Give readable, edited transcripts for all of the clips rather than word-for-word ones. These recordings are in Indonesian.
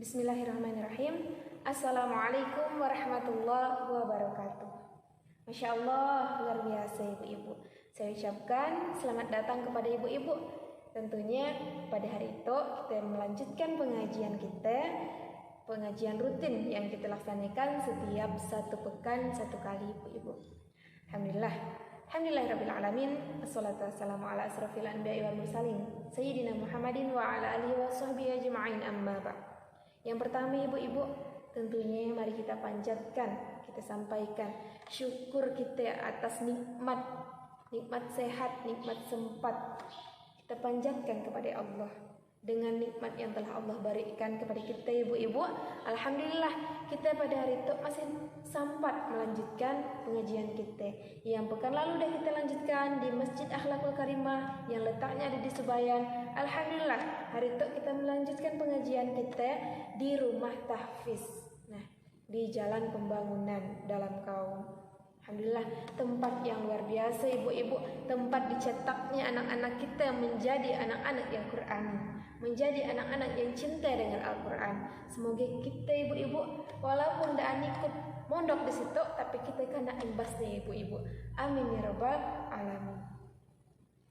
Bismillahirrahmanirrahim. Assalamualaikum warahmatullahi wabarakatuh. Masya Allah, luar biasa ibu-ibu. Saya ucapkan selamat datang kepada ibu-ibu. Tentunya pada hari itu kita melanjutkan pengajian rutin yang kita laksanakan setiap satu pekan satu kali ibu-ibu. Alhamdulillahirrabbilalamin. Assalatu wassalamu ala asrafil anbiya'i wal mursalin Sayyidina Muhammadin wa ala alihi wa sahbihi ajma'in, amma ba'd. Yang pertama ibu-ibu, tentunya mari kita panjatkan, kita sampaikan syukur kita atas nikmat sehat, nikmat sempat. Kita panjatkan kepada Allah dengan nikmat yang telah Allah berikan kepada kita ibu-ibu. Alhamdulillah kita pada hari itu masih sempat melanjutkan pengajian kita yang pekan lalu dah kita lanjutkan di Masjid Akhlakul Karimah yang letaknya ada di Sebayan. Alhamdulillah hari itu kita melanjutkan pengajian kita di rumah tahfiz, di Jalan Pembangunan Dalam Kaum. Alhamdulillah, tempat yang luar biasa ibu-ibu, tempat dicetaknya anak-anak kita menjadi anak-anak yang Qur'ani, menjadi anak-anak yang cinta dengan Al-Quran. Semoga kita ibu-ibu walaupun tidak ikut mondok di situ, tapi kita kena imbasnya ibu-ibu. Amin ya rabbal alamin.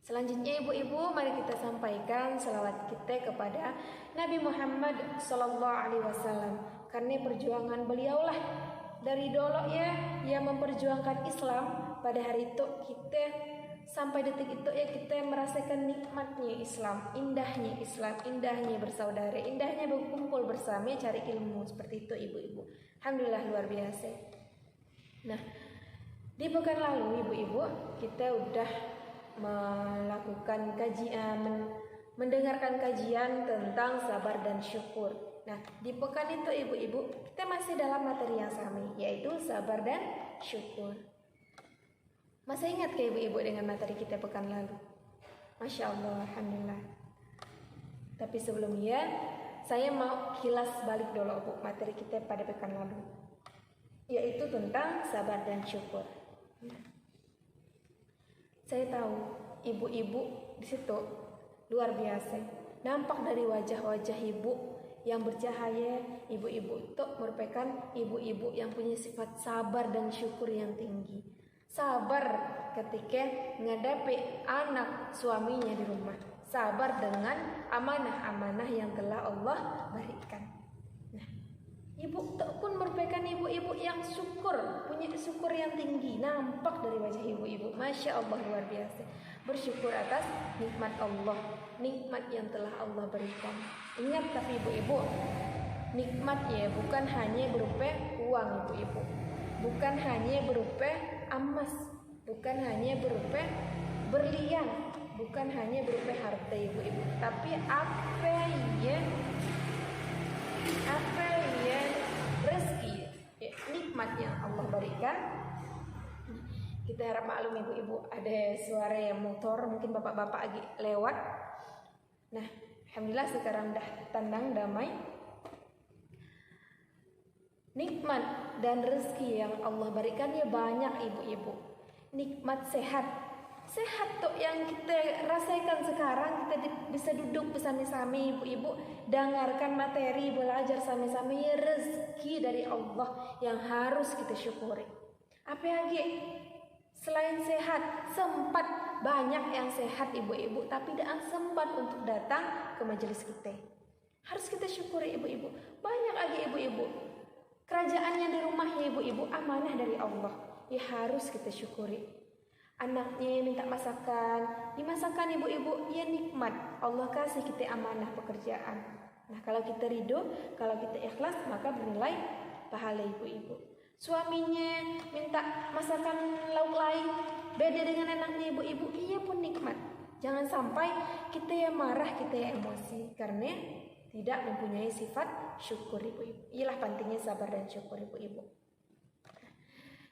Selanjutnya ibu-ibu, mari kita sampaikan salawat kita kepada Nabi Muhammad SAW, karena perjuangan beliaulah dari dulu ya yang memperjuangkan Islam. Pada hari itu kita sampai detik itu ya kita merasakan nikmatnya Islam, indahnya bersaudara, indahnya berkumpul bersama cari ilmu, seperti itu ibu-ibu. Alhamdulillah luar biasa. Nah, di pekan lalu ibu-ibu kita udah melakukan mendengarkan kajian tentang sabar dan syukur. Nah, di pekan itu ibu-ibu kita masih dalam materi yang sama, yaitu sabar dan syukur. Masih ingat ke ibu-ibu dengan materi kita pekan lalu? Masya Allah, alhamdulillah. Tapi sebelumnya saya mau kilas balik dulu bu materi kita pada pekan lalu, yaitu tentang sabar dan syukur. Saya tahu ibu-ibu di situ luar biasa. Nampak dari wajah-wajah ibu yang bercahaya, ibu-ibu itu merupakan ibu-ibu yang punya sifat sabar dan syukur yang tinggi. Sabar ketika menghadapi anak suaminya di rumah. Sabar dengan amanah-amanah yang telah Allah berikan. Nah, ibu itu pun merupakan ibu-ibu yang syukur, punya syukur yang tinggi. Nampak dari wajah ibu-ibu, Masya Allah luar biasa. Bersyukur atas nikmat Allah, nikmat yang telah Allah berikan. Ingat tapi ibu-ibu, nikmatnya bukan hanya berupa uang ibu-ibu, bukan hanya berupa emas, bukan hanya berupa berlian, bukan hanya berupa harta ibu-ibu, tapi apa ya rezeki, nikmat yang Allah berikan. Kita harap maklum ibu-ibu, ada suara yang motor, mungkin bapak-bapak lagi lewat. Nah, alhamdulillah sekarang dah tenang, damai. Nikmat dan rezeki yang Allah berikannya banyak ibu-ibu. Nikmat sehat tuh yang kita rasakan sekarang, kita bisa duduk bersama-sama ibu-ibu, dengarkan materi, belajar sama-sama, ya rezeki dari Allah yang harus kita syukuri. Apa lagi? Selain sehat, sempat, banyak yang sehat ibu-ibu tapi tidak sempat untuk datang ke majelis kita. Harus kita syukuri ibu-ibu. Banyak lagi ibu-ibu, kerajaannya di rumahnya ibu-ibu, amanah dari Allah, ya harus kita syukuri. Anaknya minta masakan, dimasakan ibu-ibu, ya nikmat, Allah kasih kita amanah pekerjaan. Nah, kalau kita ridho, kalau kita ikhlas, maka bernilai pahala ibu-ibu. Suaminya minta masakan lauk lain, beda dengan anaknya ibu-ibu, iya pun nikmat. Jangan sampai kita yang marah, kita yang emosi karena tidak mempunyai sifat syukur ibu-ibu. Inilah pentingnya sabar dan syukur ibu-ibu.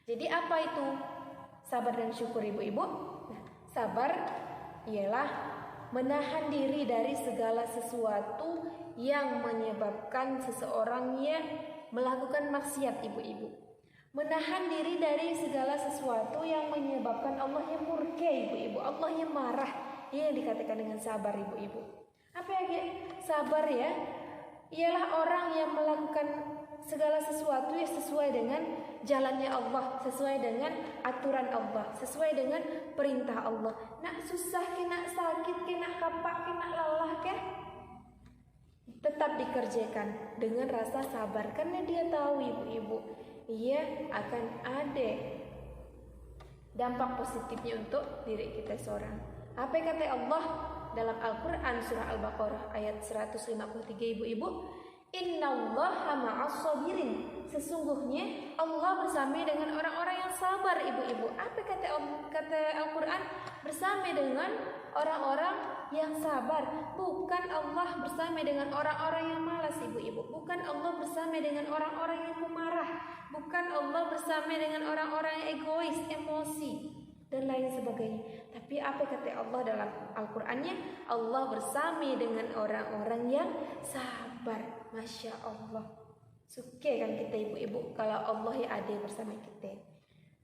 Jadi apa itu sabar dan syukur ibu-ibu? Nah, sabar ialah menahan diri dari segala sesuatu yang menyebabkan seseorangnya melakukan maksiat ibu-ibu. Menahan diri dari segala sesuatu yang menyebabkan Allah yang murka ibu-ibu, Allah yang marah. Ini yang dikatakan dengan sabar ibu-ibu. Apa ya sabar ya? ialah orang yang melakukan segala sesuatu yang sesuai dengan jalannya Allah, sesuai dengan aturan Allah, sesuai dengan perintah Allah. Nak susah ke, nak sakit ke, nak kapak ke, nak lelah ke, tetap dikerjakan dengan rasa sabar, karena dia tahu ibu-ibu, ia akan ada dampak positifnya untuk diri kita seorang. Apa yang kata Allah dalam Al-Quran surah Al-Baqarah ayat 153 ibu-ibu? Innallaha ma'as sabirin. Sesungguhnya Allah bersama dengan orang-orang yang sabar ibu-ibu. Apa kata Al-Quran? Bersama dengan orang-orang yang sabar. Bukan Allah bersama dengan orang-orang yang malas ibu-ibu. Bukan Allah bersama dengan orang-orang yang pemarah. Bukan Allah bersama dengan orang-orang yang egois, emosi dan lain sebagainya. Tapi apa kata Allah dalam Al-Qur'annya? Allah bersama dengan orang-orang yang sabar. Masya Allah. Suka kan kita ibu-ibu kalau Allah yang ada bersama kita.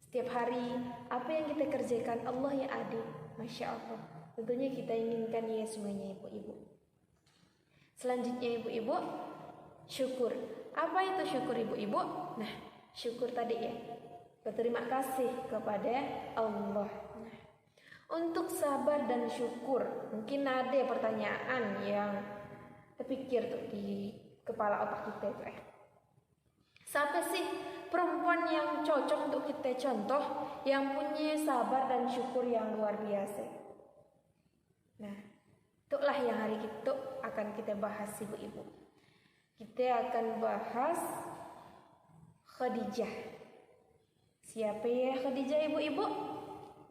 Setiap hari apa yang kita kerjakan Allah yang ada. Masya Allah. Tentunya kita inginkan ya semuanya ibu-ibu. Selanjutnya ibu-ibu, syukur. Apa itu syukur ibu-ibu? Nah, syukur tadi ya, berterima kasih kepada Allah. Nah, untuk sabar dan syukur, mungkin ada pertanyaan yang terpikir tuh di kepala otak kita itu siapa sih perempuan yang cocok untuk kita contoh, yang punya sabar dan syukur yang luar biasa? Nah, itulah yang hari itu akan kita bahas ibu-ibu. Kita akan bahas Khadijah. Siapa ya Khadijah ibu-ibu?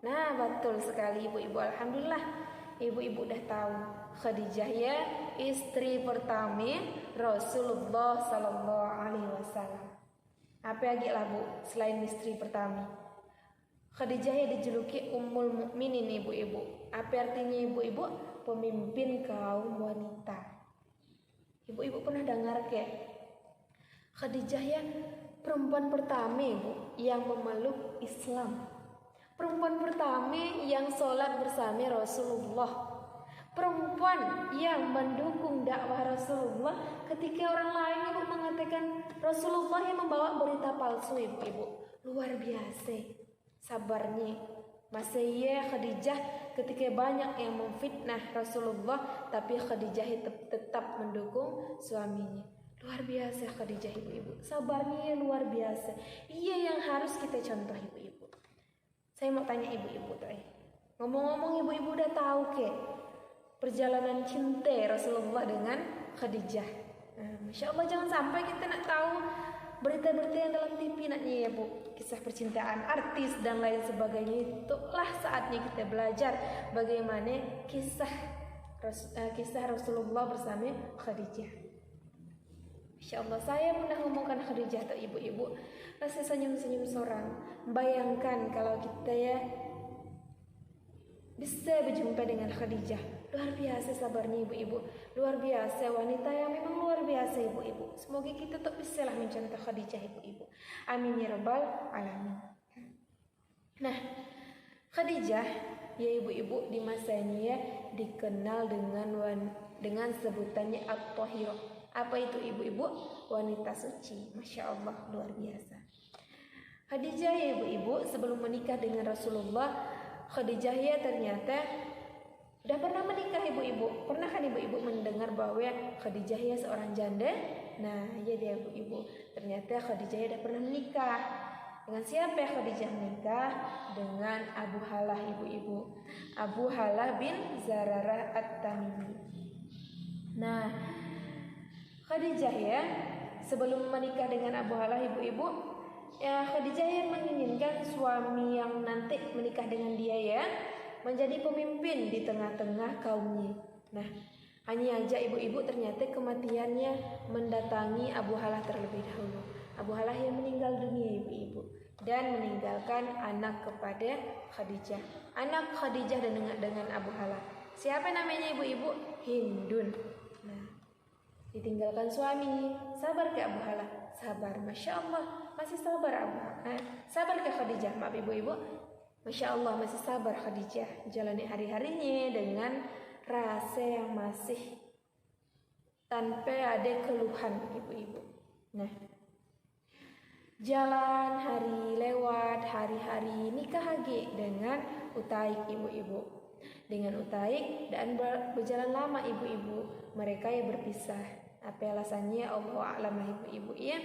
Nah, betul sekali ibu-ibu. Alhamdulillah ibu-ibu udah tahu. Khadijah ya istri pertama Rasulullah sallallahu alaihi wasallam. Apa lagi lah Bu selain istri pertama? Khadijah ya dijuluki Ummul Mukminin ibu-ibu. Apa artinya ibu-ibu? Pemimpin kaum wanita. Ibu-ibu pernah dengar ke? Khadijah ya perempuan pertama ibu yang memeluk Islam. Perempuan pertama yang sholat bersama Rasulullah. Perempuan yang mendukung dakwah Rasulullah ketika orang lain ibu mengatakan Rasulullah yang membawa berita palsu ibu-ibu. Luar biasa sabarnya. Masa iya Khadijah ketika banyak yang memfitnah Rasulullah, tapi Khadijah tetap mendukung suaminya. Luar biasa Khadijah ibu-ibu. Sabarnya luar biasa. Iya yang harus kita contoh ibu-ibu. Saya mau tanya ibu-ibu tuh ngomong-ngomong ibu-ibu udah tahu ke perjalanan cinta Rasulullah dengan Khadijah? Nah, Masya Allah, jangan sampai kita nak tahu berita-berita yang dalam TV naknya ya Bu, kisah percintaan artis dan lain sebagainya. Itulah saatnya kita belajar bagaimana kisah Rasulullah bersama Khadijah. Masya Allah, saya pernah ngomongkan Khadijah tuh ibu-ibu, rasa senyum-senyum seorang. Bayangkan kalau kita ya bisa berjumpa dengan Khadijah. Luar biasa sabarnya ibu-ibu. Luar biasa wanita yang memang luar biasa ibu-ibu. Semoga kita tak bisalah mencontoh Khadijah ibu-ibu. Amin ya rabbal alamin. Nah, Khadijah ya ibu-ibu di masanya ya dikenal dengan sebutannya At-Thahirah. Apa itu ibu-ibu? Wanita suci. Masya Allah, luar biasa. Khadijah ya ibu-ibu sebelum menikah dengan Rasulullah, Khadijah ya ternyata udah pernah menikah ibu-ibu. Pernah kan ibu-ibu mendengar bahwa Khadijah ya seorang janda? Nah, ya dia ibu-ibu. Ternyata Khadijah ya udah pernah menikah. Dengan siapa ya Khadijah menikah? Dengan Abu Halah ibu-ibu. Abu Halah bin Zararah At-Tamimi. Nah, Khadijah ya sebelum menikah dengan Abu Halah ibu-ibu, ya Khadijah yang menginginkan suami yang nanti menikah dengan dia ya menjadi pemimpin di tengah-tengah kaumnya. Nah, hanya aja ibu-ibu ternyata kematiannya mendatangi Abu Halah terlebih dahulu. Abu Halah yang meninggal dunia ibu-ibu dan meninggalkan anak kepada Khadijah. Anak Khadijah dengan Abu Halah. Siapa namanya ibu-ibu? Hindun. Nah, ditinggalkan suami. Sabar ke Abu Halah? Sabar, Masya Allah, masih sabar Abu Halah. Sabar ke Khadijah? Maaf ibu-ibu, Masya Allah masih sabar Khadijah. Jalani hari-harinya dengan rasa yang masih tanpa ada keluhan ibu-ibu. Nah, jalan hari lewat, hari-hari nikah lagi dengan utaik ibu-ibu. Dengan utaik dan berjalan lama ibu-ibu, mereka yang berpisah. Apa alasannya Allah a'lam ibu-ibu ya.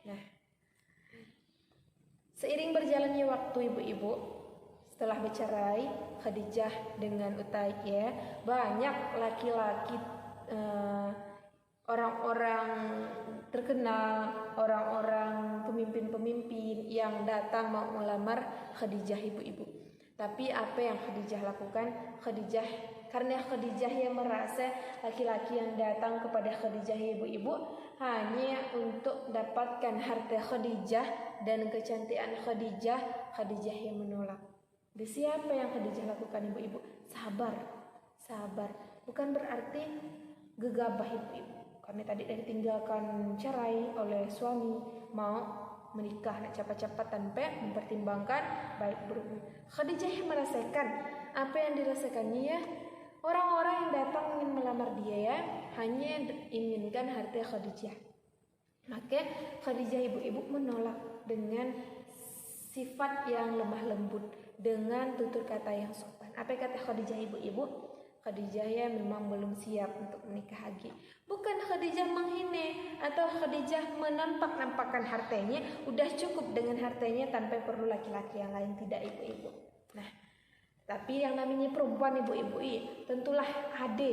Nah, seiring berjalannya waktu ibu-ibu, setelah bercerai Khadijah dengan Utaik ya, banyak laki-laki orang-orang terkenal, orang-orang pemimpin-pemimpin yang datang mau melamar Khadijah ibu-ibu. Tapi apa yang Khadijah lakukan? Karena Khadijah yang merasa laki-laki yang datang kepada Khadijah ibu-ibu hanya untuk dapatkan harta Khadijah dan kecantikan Khadijah, Khadijah yang menolak. Di siapa yang Khadijah lakukan ibu-ibu? Sabar. Bukan berarti gegabah ibu-ibu. Karena tadi ditinggalkan cerai oleh suami, mau menikah nak cepat-cepat tanpa mempertimbangkan baik buruknya. Khadijah yang merasakan apa yang dirasakannya ya. Orang-orang yang datang ingin melamar dia ya, hanya inginkan harta Khadijah. Maka Khadijah ibu-ibu menolak dengan sifat yang lemah lembut, dengan tutur kata yang sopan. Apa kata Khadijah ibu-ibu? Khadijah ya memang belum siap untuk menikah lagi. Bukan Khadijah menghina atau Khadijah menampak-nampakkan hartanya, udah cukup dengan hartanya tanpa perlu laki-laki yang lain, tidak ibu-ibu. Nah, tapi yang namanya perempuan ibu-ibu tentulah ada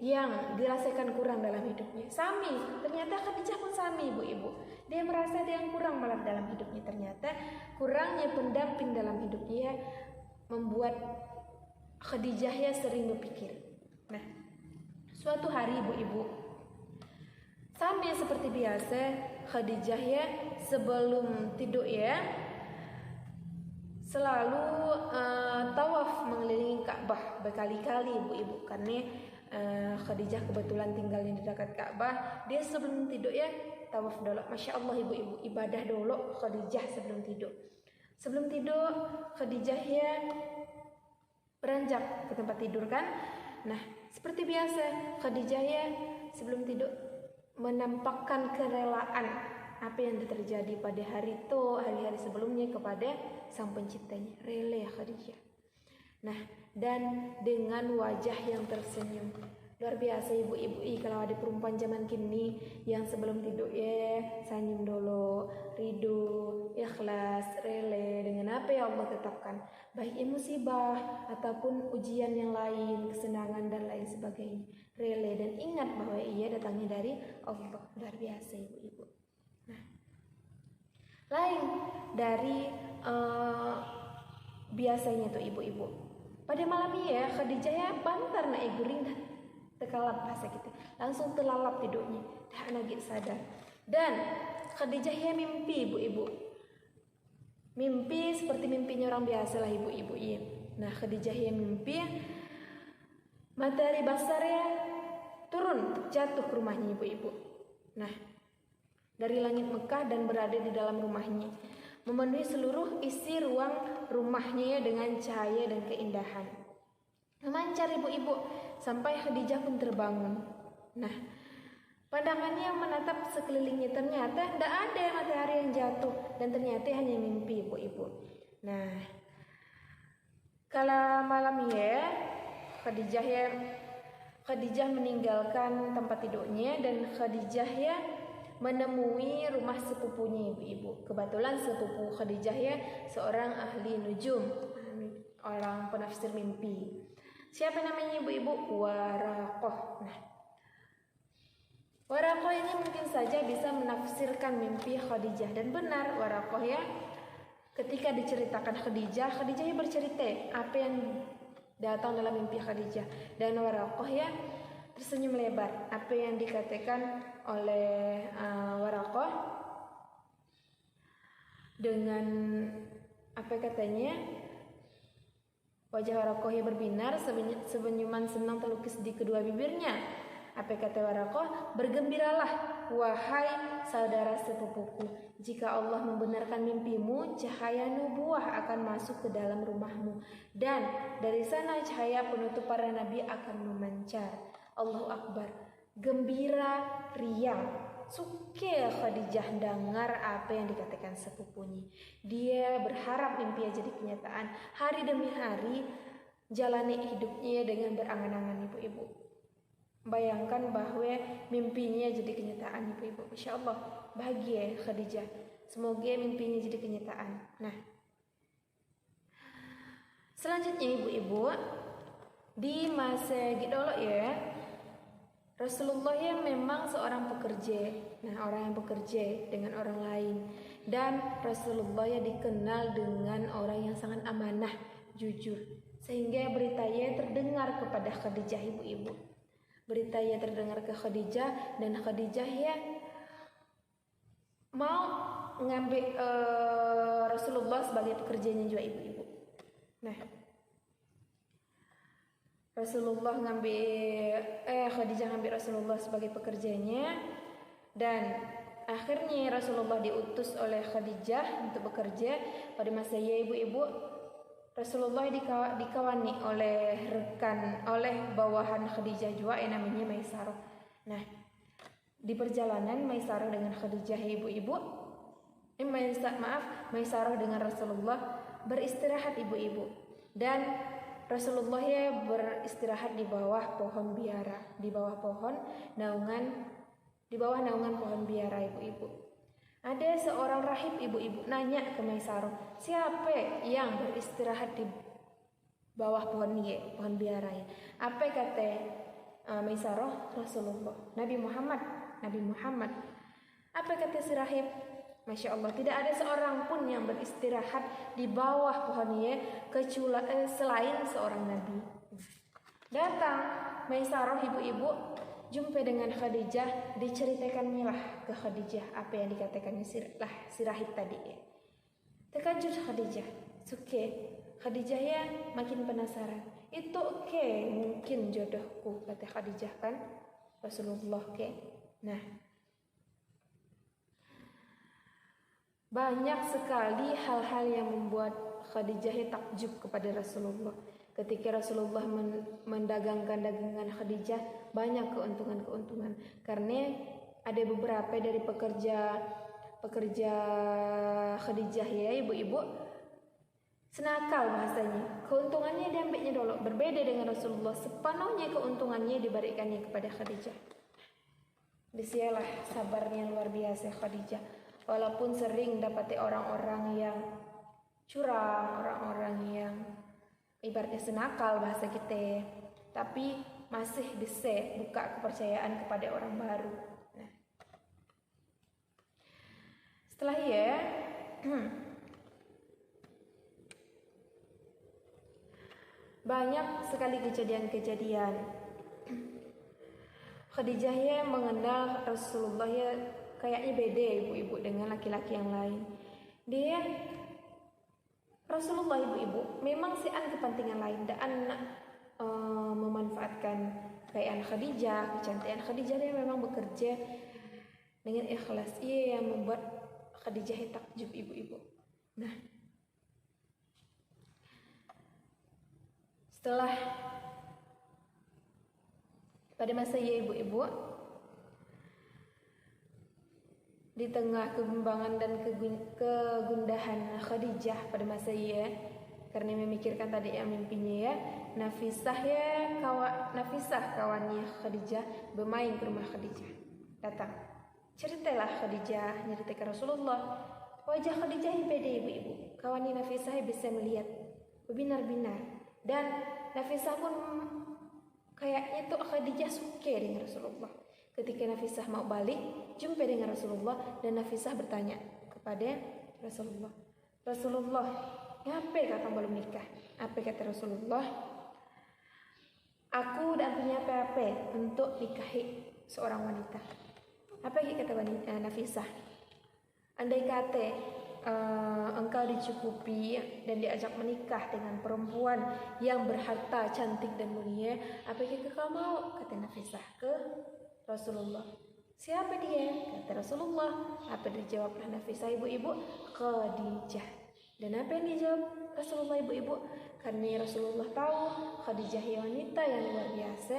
yang dirasakan kurang dalam hidupnya. Sami, ternyata Khadijah pun sami ibu-ibu. Dia merasa ada yang kurang malah dalam hidupnya. Ternyata kurangnya pendamping dalam hidupnya membuat Khadijah ya sering berpikir. Nah, suatu hari ibu-ibu, sama seperti biasa, Khadijah ya sebelum tidur ya selalu tawaf mengelilingi Ka'bah berkali-kali ibu-ibu. Karena Khadijah kebetulan tinggalnya di dekat Ka'bah. Dia sebelum tidur ya tawaf dulu. Masya Allah ibu-ibu, ibadah dulu Khadijah sebelum tidur. Sebelum tidur Khadijah ya beranjak ke tempat tidur kan. Nah, seperti biasa Khadijah ya sebelum tidur menampakkan kerelaan apa yang terjadi pada hari-hari sebelumnya kepada sang penciptanya. Rela ya Khadijah. Nah, dan dengan wajah yang tersenyum. Luar biasa ibu-ibu, kalau ada perempuan zaman kini yang sebelum tidur ya senyum dulu, ridho, ikhlas, rela dengan apa yang Allah tetapkan, baik musibah ataupun ujian yang lain, kesenangan dan lain sebagainya, rela dan ingat bahwa ia datangnya dari Allah. Luar biasa ibu-ibu. Nah, lain dari biasanya tuh ibu-ibu, pada malam ya Khadijah ya bantar na guring tekalap bahasa gitu, langsung terlalap tidurnya, dah lagi sadar. Dan Khadijah ya mimpi ibu-ibu, mimpi seperti mimpinya orang biasa lah ibu-ibu ya. Nah, Khadijah ya mimpi matahari besar ya turun jatuh ke rumahnya ibu-ibu. Nah, dari langit Mekah dan berada di dalam rumahnya, memenuhi seluruh isi ruang rumahnya dengan cahaya dan keindahan. Memancar ibu-ibu sampai Khadijah pun terbangun. Nah, pandangannya menatap sekelilingnya, ternyata tidak ada matahari yang jatuh dan ternyata hanya mimpi ibu-ibu. Nah, kala malam ya Khadijah meninggalkan tempat tidurnya dan Khadijah ya menemui rumah sepupunya ibu-ibu. Kebetulan sepupu Khadijah ya seorang ahli nujum, orang penafsir mimpi. Siapa namanya ibu-ibu? Waraqah. Nah, Waraqah ini mungkin saja bisa menafsirkan mimpi Khadijah, dan benar Waraqah ya ketika diceritakan Khadijah ya bercerita apa yang datang dalam mimpi Khadijah, dan Waraqah ya tersenyum lebar apa yang dikatakan oleh Waraqah dengan apa katanya. Wajah Waraqah yang berbinar, senyuman senang terlukis di kedua bibirnya. Apa kata Waraqah? Bergembiralah, wahai saudara sepupuku. Jika Allah membenarkan mimpimu, cahaya nubuah akan masuk ke dalam rumahmu. Dan dari sana cahaya penutup para nabi akan memancar. Allahu Akbar. gembira, riang. Suke Khadijah dengar apa yang dikatakan sepupunya. Dia berharap mimpinya jadi kenyataan. Hari demi hari jalani hidupnya dengan berangan-angan ibu-ibu. Bayangkan bahwa mimpinya jadi kenyataan ibu-ibu. Masya Allah, bahagia Khadijah. Semoga mimpinya jadi kenyataan. Nah, selanjutnya ibu-ibu, di masa gitu ya, Rasulullah yang memang seorang pekerja. Nah, orang yang bekerja dengan orang lain. Dan Rasulullah yang dikenal dengan orang yang sangat amanah, jujur. Sehingga beritanya terdengar kepada Khadijah ibu-ibu. Beritanya terdengar ke Khadijah dan Khadijah ya mau ngambil Rasulullah sebagai pekerjanya juga ibu-ibu. Nah, Khadijah ngambil Rasulullah sebagai pekerjanya dan akhirnya Rasulullah diutus oleh Khadijah untuk bekerja. Pada masa ibu-ibu, Rasulullah dikawani oleh bawahan Khadijah juga yang namanya Maisarah. Nah, di perjalanan Maisarah dengan Khadijah ibu-ibu, Maisarah dengan Rasulullah beristirahat ibu-ibu, dan Rasulullah ya beristirahat di bawah pohon biara, di bawah naungan pohon biara ibu-ibu. Ada seorang rahib ibu-ibu nanya ke Maisarah, siapa yang beristirahat di bawah pohon biara ya? Apa kata Maisarah? Rasulullah, Nabi Muhammad. Apa kata si rahib? Masya Allah, tidak ada seorang pun yang beristirahat di bawah pohonnya selain seorang Nabi. Datang Maisarah ibu-ibu, jumpa dengan Khadijah, diceritakannya lah ke Khadijah apa yang dikatakannya si rahib tadi. Terkejut Khadijah, Khadijah ya makin penasaran. Itu mungkin jodohku, kata Khadijah kan Rasulullah Nah, banyak sekali hal-hal yang membuat Khadijah takjub kepada Rasulullah. Ketika Rasulullah mendagangkan dagangan Khadijah, banyak keuntungan-keuntungan. Karena ada beberapa dari pekerja Khadijah ya ibu-ibu, senakal bahasanya. Keuntungannya diambilnya dulu, berbeda dengan Rasulullah. Sepenuhnya keuntungannya diberikannya kepada Khadijah. Disialah sabarnya luar biasa Khadijah. Walaupun sering dapati orang-orang yang curang, orang-orang yang ibaratnya senakal bahasa kita, tapi masih bisa buka kepercayaan kepada orang baru. Nah, setelah banyak sekali kejadian-kejadian. Khadijah ya mengenal Rasulullah ya kayaknya beda ibu-ibu dengan laki-laki yang lain. Dia Rasulullah ibu-ibu memang sian kepentingan lain dan memanfaatkan kekayaan Khadijah, kecantikan Khadijah. Dia memang bekerja dengan ikhlas. Ia yang membuat Khadijah takjub ibu-ibu. Nah, setelah pada masa ibu-ibu, di tengah kebimbangan dan kegundahan Khadijah pada masa karena memikirkan tadi yang mimpinya Nafisah kawannya Khadijah bermain ke rumah Khadijah. Datang, ceritalah Khadijah nyeritakan Rasulullah. Wajah Khadijah beda ibu-ibu. Kawannya Nafisah bisa melihat berbinar-binar, dan Nafisah pun kayaknya tuh Khadijah suka dengan Rasulullah. Ketika Nafisah mau balik, jumpa dengan Rasulullah, dan Nafisah bertanya kepada Rasulullah, ngapa kakak belum nikah? Apa kata Rasulullah? Aku dan punya apa untuk nikahi seorang wanita. Apa kata wanita Nafisah? Andai kata engkau dicukupi dan diajak menikah dengan perempuan yang berharta, cantik dan mulia, apa yang kau mau? Kata Nafisah ke Rasulullah. Siapa dia? Kata Rasulullah. Apa dijawablah Nafisah ibu-ibu? Khadijah. Dan apa yang dijawab Rasulullah ibu-ibu? Karena Rasulullah tahu Khadijah wanita yang luar biasa,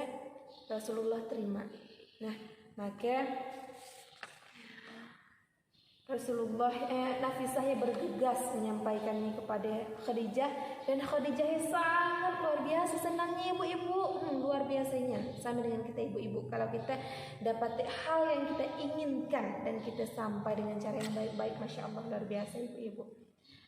Rasulullah terima. Nah, maka Rasulullah Nafisah bergegas menyampaikannya kepada Khadijah, dan Khadijah sangat luar biasa senangnya ibu-ibu, luar biasanya. Sama dengan kita ibu-ibu, kalau kita dapat hal yang kita inginkan dan kita sampai dengan cara yang baik-baik, masya Allah luar biasa ibu-ibu.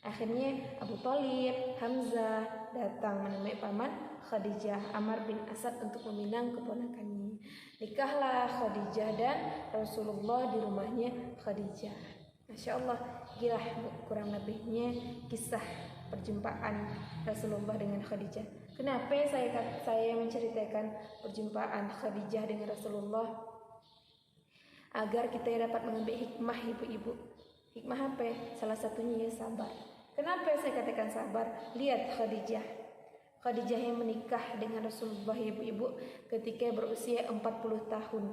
Akhirnya Abu Thalib, Hamzah datang menemui paman Khadijah, Ammar bin Asad, untuk meminang keponakannya. Nikahlah Khadijah dan Rasulullah di rumahnya Khadijah. Masya Allah, gila kurang lebihnya kisah perjumpaan Rasulullah dengan Khadijah. Kenapa saya menceritakan perjumpaan Khadijah dengan Rasulullah? Agar kita dapat mengambil hikmah ibu-ibu. Hikmah apa? Salah satunya ya sabar. Kenapa saya katakan sabar? Lihat Khadijah. Khadijah yang menikah dengan Rasulullah ibu-ibu ketika berusia 40 tahun.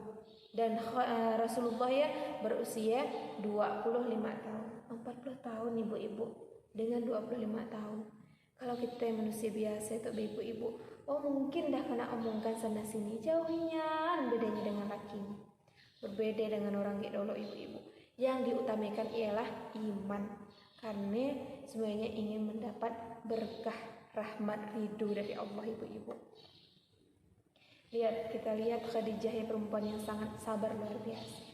Dan Rasulullah ya berusia 25 tahun. 40 tahun ibu-ibu dengan 25 tahun. Kalau kita manusia biasa itu ibu-ibu, oh mungkin dah kena omongkan sana sini, jauhnya bedanya dengan laki. Berbeda dengan orang dulu ibu-ibu. Yang diutamakan ialah iman. Karena semuanya ingin mendapat berkah, rahmat, ridho dari Allah ibu-ibu. Kita lihat Khadijah yang perempuan yang sangat sabar luar biasa.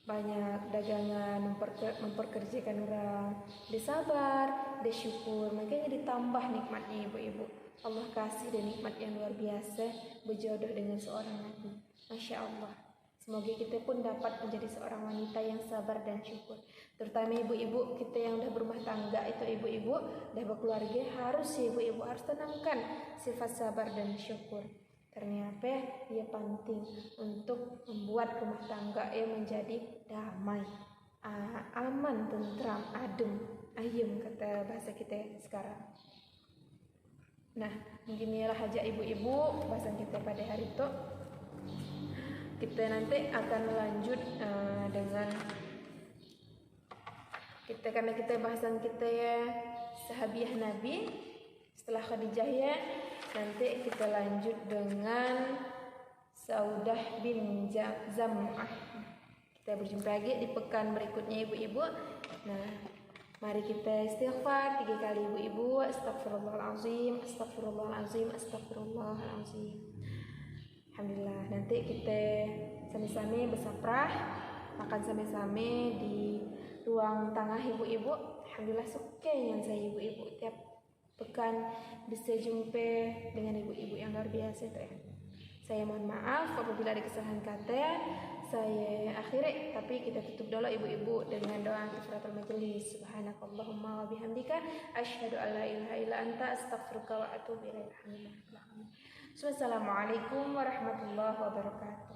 Banyak dagangan, memperkerjakan orang, dia sabar, dia syukur, makanya ditambah nikmatnya ibu-ibu. Allah kasih dan nikmat yang luar biasa berjodoh dengan seorang nabi. Masya Allah. Semoga kita pun dapat menjadi seorang wanita yang sabar dan syukur. Terutama ibu-ibu kita yang udah berumah tangga itu ibu-ibu, udah berkeluarga, harus ibu-ibu harus tanamkan sifat sabar dan syukur. Ternyata ia penting untuk membuat rumah tangga menjadi damai, aman, tentram, adem, ayem kata bahasa kita sekarang. Nah, mungkin ialah hajat ibu-ibu bahasan kita pada hari itu. Kita nanti akan lanjut dengan karena kita bahasan kita ya sahabiah Nabi setelah Khadijah ya. Nanti kita lanjut dengan Saudah bin Zam'ah. Kita berjumpa lagi di pekan berikutnya ibu-ibu. Nah, mari kita istighfar 3 kali ibu-ibu. Astagfirullahalazim, astagfirullahalazim, astagfirullahalazim. Alhamdulillah, nanti kita sami-sami bersaprah, makan sami-sami di ruang tengah ibu-ibu. Alhamdulillah suka yang saya ibu-ibu tiap pekan bisa jumpa dengan ibu-ibu yang luar biasa itu ya. Saya mohon maaf apabila ada kesalahan kata. Saya akhiri, tapi kita tutup dulu ibu-ibu dengan doa kifaratul majelis. Subhanakallahumma wa bihamdika asyhadu an la ilaha illa anta astaghfiruka wa atubu ilaik. Wassalamualaikum warahmatullahi wabarakatuh.